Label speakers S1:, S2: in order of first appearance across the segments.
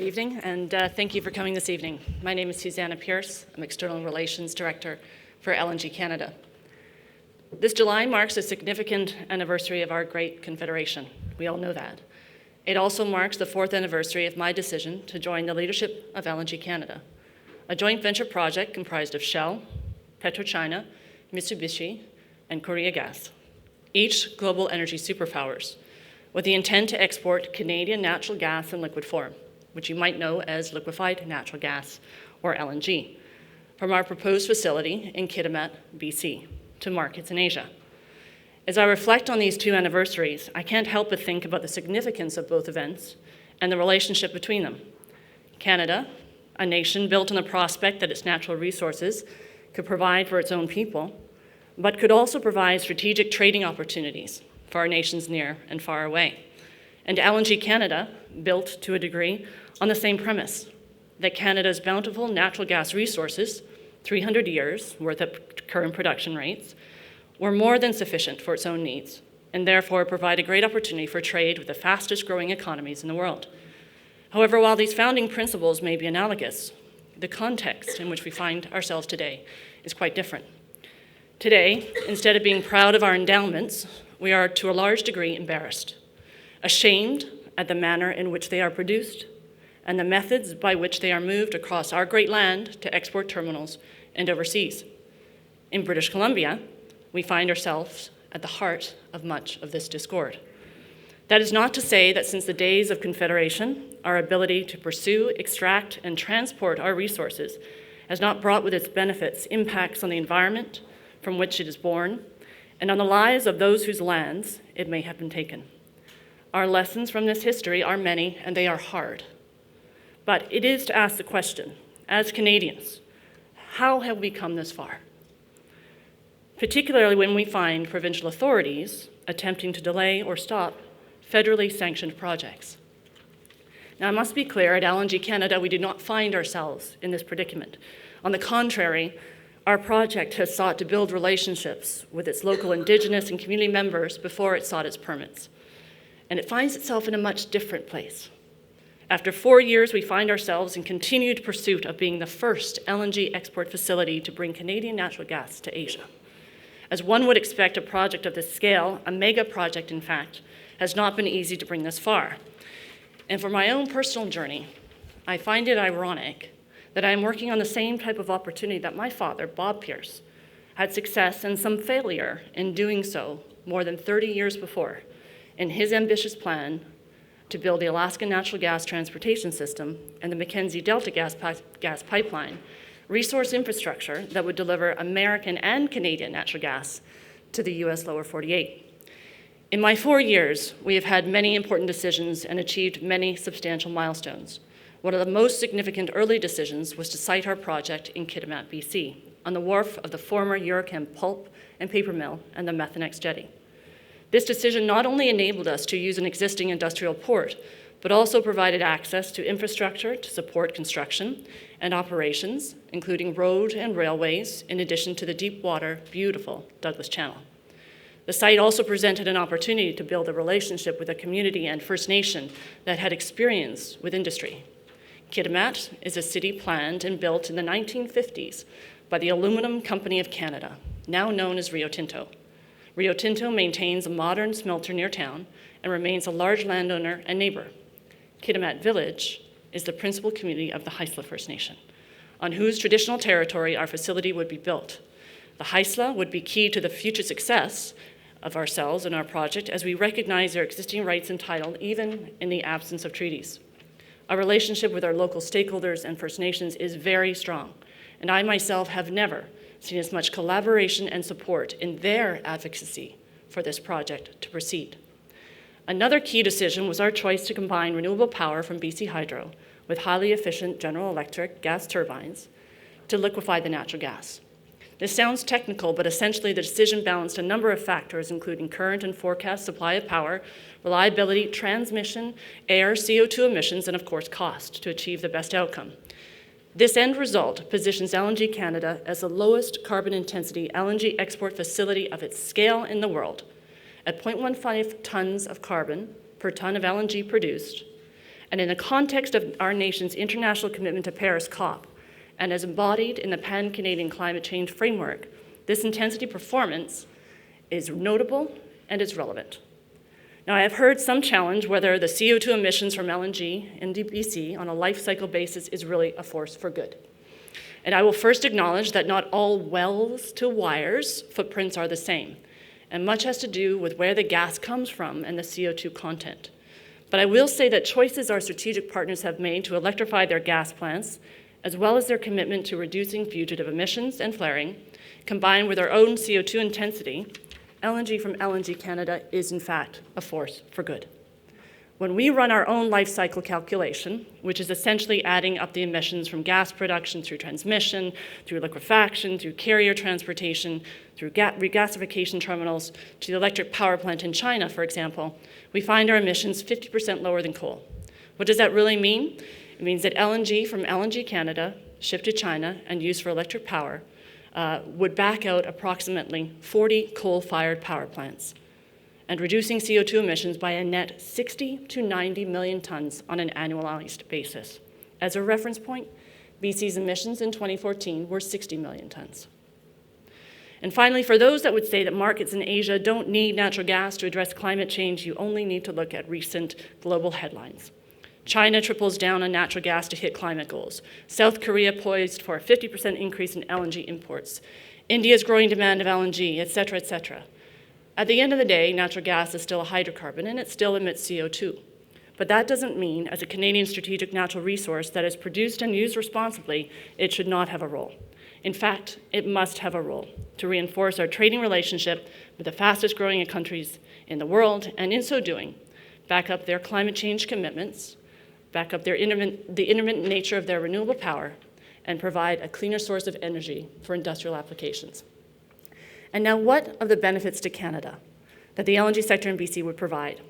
S1: Good evening, and thank you for coming this evening. My name is Susannah Pierce. I'm External Relations Director for LNG Canada. This July marks a significant anniversary of our great confederation. We all know that. It also marks the 4th anniversary of my decision to join the leadership of LNG Canada, a joint venture project comprised of Shell, PetroChina, Mitsubishi, and Kogas, each global energy superpowers, with the intent to export Canadian natural gas in liquid form, which you might know as liquefied natural gas, or LNG, from our proposed facility in Kitimat, BC, to markets in Asia. As I reflect on these 2 anniversaries, I can't help but think about the significance of both events and the relationship between them. Canada, a nation built on the prospect that its natural resources could provide for its own people, but could also provide strategic trading opportunities for our nations near and far away. And LNG Canada, built to a degree on the same premise, that Canada's bountiful natural gas resources, 300 years worth of current production rates, were more than sufficient for its own needs, and therefore provide a great opportunity for trade with the fastest growing economies in the world. However, while these founding principles may be analogous, the context in which we find ourselves today is quite different. Today, instead of being proud of our endowments, we are to a large degree embarrassed, ashamed at the manner in which they are produced and the methods by which they are moved across our great land to export terminals and overseas. In British Columbia, we find ourselves at the heart of much of this discord. That is not to say that since the days of Confederation, our ability to pursue, extract, and transport our resources has not brought with its benefits impacts on the environment from which it is born, and on the lives of those whose lands it may have been taken. Our lessons from this history are many, and they are hard. But it is to ask the question, as Canadians, how have we come this far? Particularly when we find provincial authorities attempting to delay or stop federally sanctioned projects. Now, I must be clear, at LNG Canada, we do not find ourselves in this predicament. On the contrary, our project has sought to build relationships with its local Indigenous and community members before it sought its permits. And it finds itself in a much different place. After 4 years, we find ourselves in continued pursuit of being the first LNG export facility to bring Canadian natural gas to Asia. As one would expect a project of this scale, a mega project in fact, has not been easy to bring this far. And for my own personal journey, I find it ironic that I am working on the same type of opportunity that my father, Bob Pierce, had success and some failure in doing so more than 30 years before in his ambitious plan to build the Alaskan Natural Gas Transportation System and the Mackenzie Delta gas pipeline, resource infrastructure that would deliver American and Canadian natural gas to the U.S. Lower 48. In my 4 years, we have had many important decisions and achieved many substantial milestones. One of the most significant early decisions was to site our project in Kitimat, BC, on the wharf of the former Eurochem pulp and paper mill and the Methanex jetty. This decision not only enabled us to use an existing industrial port, but also provided access to infrastructure to support construction and operations, including road and railways, in addition to the deep water, beautiful Douglas Channel. The site also presented an opportunity to build a relationship with a community and First Nation that had experience with industry. Kitimat is a city planned and built in the 1950s by the Aluminum Company of Canada, now known as Rio Tinto. Rio Tinto maintains a modern smelter near town and remains a large landowner and neighbor. Kitimat Village is the principal community of the Haisla First Nation, on whose traditional territory our facility would be built. The Haisla would be key to the future success of ourselves and our project, as we recognize their existing rights and title even in the absence of treaties. Our relationship with our local stakeholders and First Nations is very strong, and I myself have never seen as much collaboration and support in their advocacy for this project to proceed. Another key decision was our choice to combine renewable power from BC Hydro with highly efficient General Electric gas turbines to liquefy the natural gas. This sounds technical, but essentially the decision balanced a number of factors, including current and forecast supply of power, reliability, transmission, air, CO2 emissions, and of course cost to achieve the best outcome. This end result positions LNG Canada as the lowest carbon intensity LNG export facility of its scale in the world, at 0.15 tons of carbon per ton of LNG produced, And in the context of our nation's international commitment to Paris COP, and as embodied in the Pan-Canadian Climate Change Framework, this intensity performance is notable and is relevant. Now, I have heard some challenge whether the CO2 emissions from LNG in BC on a life cycle basis is really a force for good. And I will first acknowledge that not all wells to wires footprints are the same, and much has to do with where the gas comes from and the CO2 content. But I will say that choices our strategic partners have made to electrify their gas plants, as well as their commitment to reducing fugitive emissions and flaring, combined with our own CO2 intensity, LNG from LNG Canada is in fact a force for good. When we run our own life cycle calculation, which is essentially adding up the emissions from gas production through transmission, through liquefaction, through carrier transportation, through regasification terminals, to the electric power plant in China, for example, we find our emissions 50% lower than coal. What does that really mean? It means that LNG from LNG Canada, shipped to China and used for electric power, would back out approximately 40 coal-fired power plants and reducing CO2 emissions by a net 60 to 90 million tons on an annualized basis. As a reference point, BC's emissions in 2014 were 60 million tons. And finally, for those that would say that markets in Asia don't need natural gas to address climate change, you only need to look at recent global headlines. China triples down on natural gas to hit climate goals. South Korea poised for a 50% increase in LNG imports. India's growing demand of LNG, et cetera, et cetera. At the end of the day, natural gas is still a hydrocarbon and it still emits CO2. But that doesn't mean, as a Canadian strategic natural resource that is produced and used responsibly, it should not have a role. In fact, it must have a role to reinforce our trading relationship with the fastest growing countries in the world, and in so doing, back up their climate change commitments, back up the intermittent nature of their renewable power, and provide a cleaner source of energy for industrial applications. And now, what of the benefits to Canada that the LNG sector in BC would provide?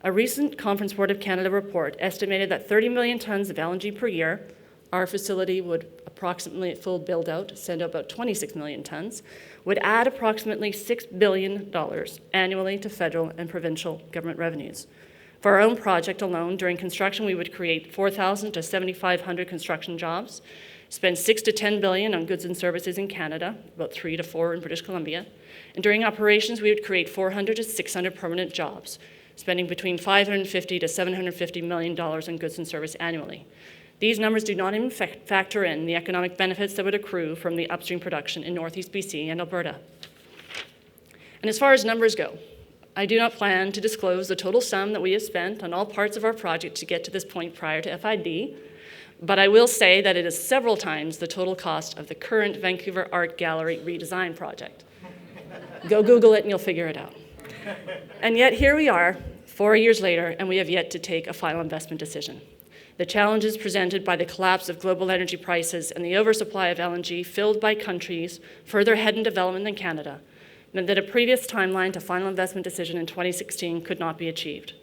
S1: A recent Conference Board of Canada report estimated that 30 million tons of LNG per year, our facility would approximately, at full build-out, send out about 26 million tons, would add approximately $6 billion annually to federal and provincial government revenues. For our own project alone, during construction, we would create 4,000 to 7,500 construction jobs, spend $6 to $10 billion on goods and services in Canada, about 3 to 4 in British Columbia. And during operations, we would create 400 to 600 permanent jobs, spending between $550 to $750 million on goods and service annually. These numbers do not even factor in the economic benefits that would accrue from the upstream production in Northeast BC and Alberta. And as far as numbers go, I do not plan to disclose the total sum that we have spent on all parts of our project to get to this point prior to FID, but I will say that it is several times the total cost of the current Vancouver Art Gallery redesign project. Go Google it and you'll figure it out. And yet here we are, 4 years later, and we have yet to take a final investment decision. The challenges presented by the collapse of global energy prices and the oversupply of LNG filled by countries further ahead in development than Canada meant that a previous timeline to final investment decision in 2016 could not be achieved.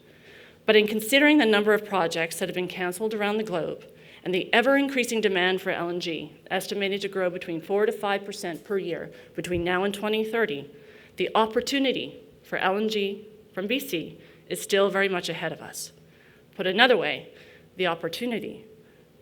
S1: But in considering the number of projects that have been canceled around the globe and the ever-increasing demand for LNG, estimated to grow between 4 to 5% per year between now and 2030, the opportunity for LNG from BC is still very much ahead of us. Put another way, the opportunity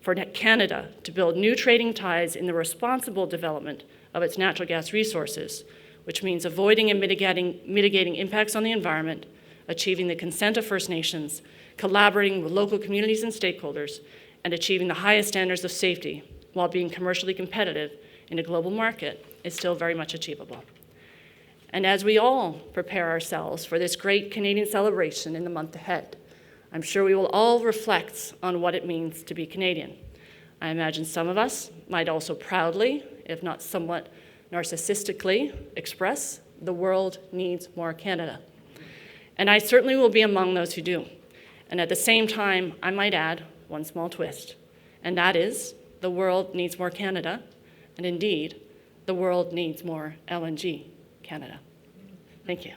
S1: for Canada to build new trading ties in the responsible development of its natural gas resources, which means avoiding and mitigating impacts on the environment, achieving the consent of First Nations, collaborating with local communities and stakeholders, and achieving the highest standards of safety while being commercially competitive in a global market is still very much achievable. And as we all prepare ourselves for this great Canadian celebration in the month ahead, I'm sure we will all reflect on what it means to be Canadian. I imagine some of us might also proudly, if not somewhat narcissistically, express, the world needs more Canada. And I certainly will be among those who do. And at the same time, I might add one small twist, and that is the world needs more Canada, and indeed, the world needs more LNG Canada. Thank you.